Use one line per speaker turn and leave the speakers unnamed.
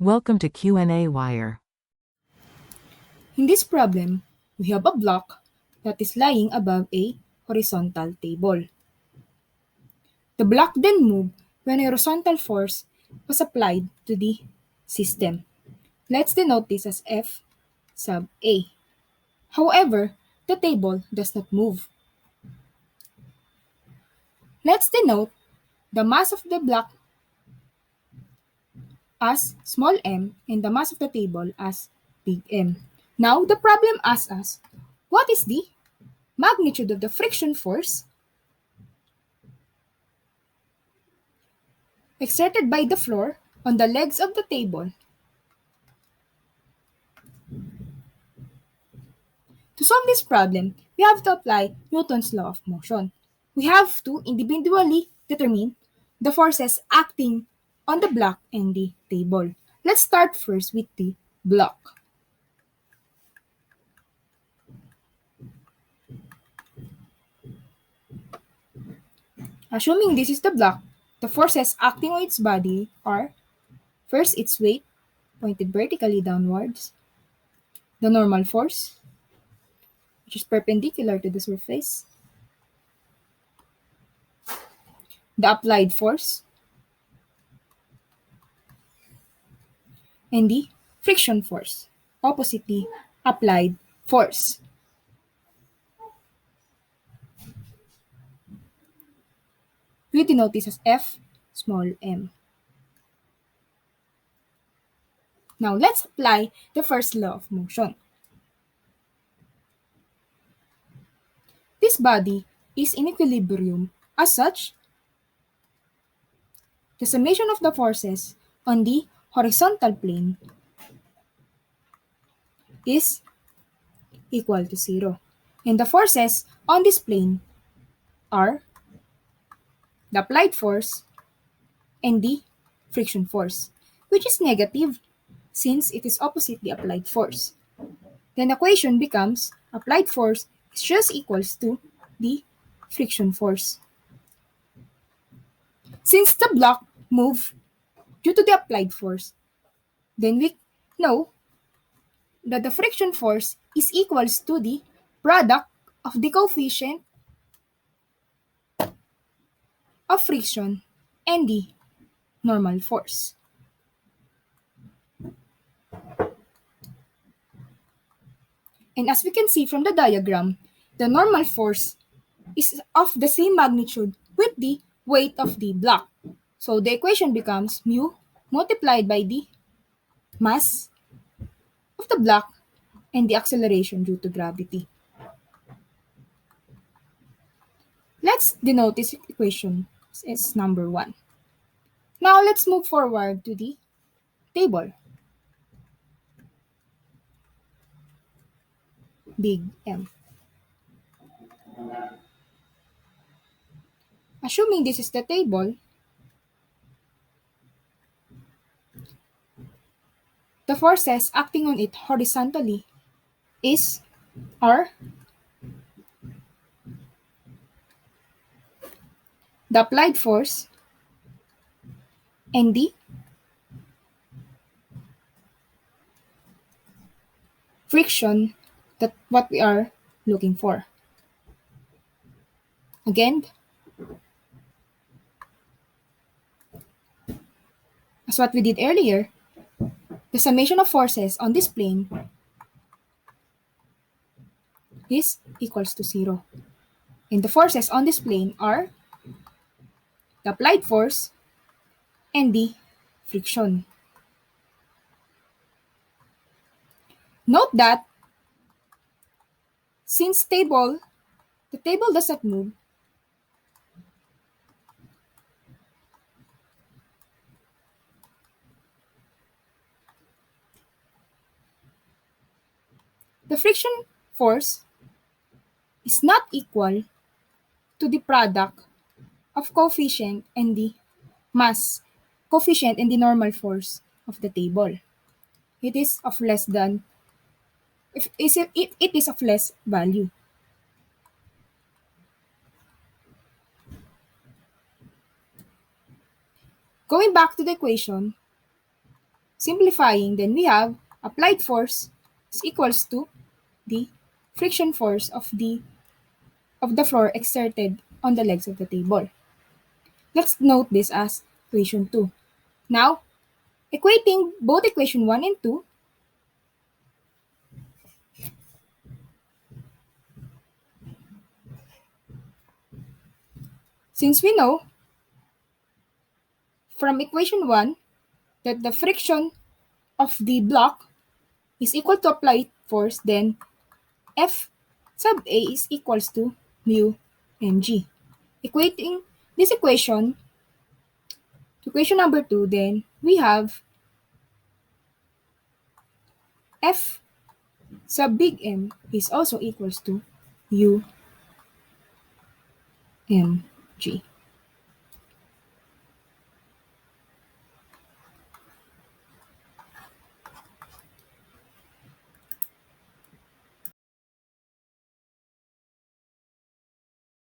Welcome to Q&A Wire.
In this problem, we have a block that is lying above a horizontal table. The block then moved when a horizontal force was applied to the system. Let's denote this as F sub A. However, the table does not move. Let's denote the mass of the block as small m and the mass of the table as big M. Now, the problem asks us, what is the magnitude of the friction force exerted by the floor on the legs of the table? To solve this problem, we have to apply Newton's law of motion. We have to individually determine the forces acting on the block and the table. Let's start first with the block. Assuming this is the block, the forces acting on its body are first its weight, pointed vertically downwards, the normal force, which is perpendicular to the surface, the applied force, and the friction force, opposite the applied force. We denote this as F small m. Now let's apply the first law of motion. This body is in equilibrium. As such, the summation of the forces on the horizontal plane is equal to 0. And the forces on this plane are the applied force and the friction force, which is negative since it is opposite the applied force. Then the equation becomes applied force is just equals to the friction force. Since the block moved due to the applied force, then we know that the friction force is equals to the product of the coefficient of friction and the normal force. And as we can see from the diagram, the normal force is of the same magnitude with the weight of the block. So the equation becomes mu multiplied by the mass of the block and the acceleration due to gravity. Let's denote this equation as number 1. Now let's move forward to the table. Big M. Assuming this is the table, the forces acting on it horizontally are the applied force and the friction, that what we are looking for. Again, as what we did earlier, the summation of forces on this plane is equals to 0. And the forces on this plane are the applied force and the friction. Note that since the table does not move, the friction force is not equal to the product of coefficient and the mass, coefficient and the normal force of the table. It is of less than, if it is of less value. Going back to the equation, Simplifying, then we have applied force is equals to the friction force of the floor exerted on the legs of the table. Let's note this as equation 2. Now, equating both equation 1 and 2, since we know from equation 1 that the friction of the block is equal to applied force, then F sub A is equals to mu mg. Equating this equation to equation number 2, then we have F sub big M is also equals to U mg.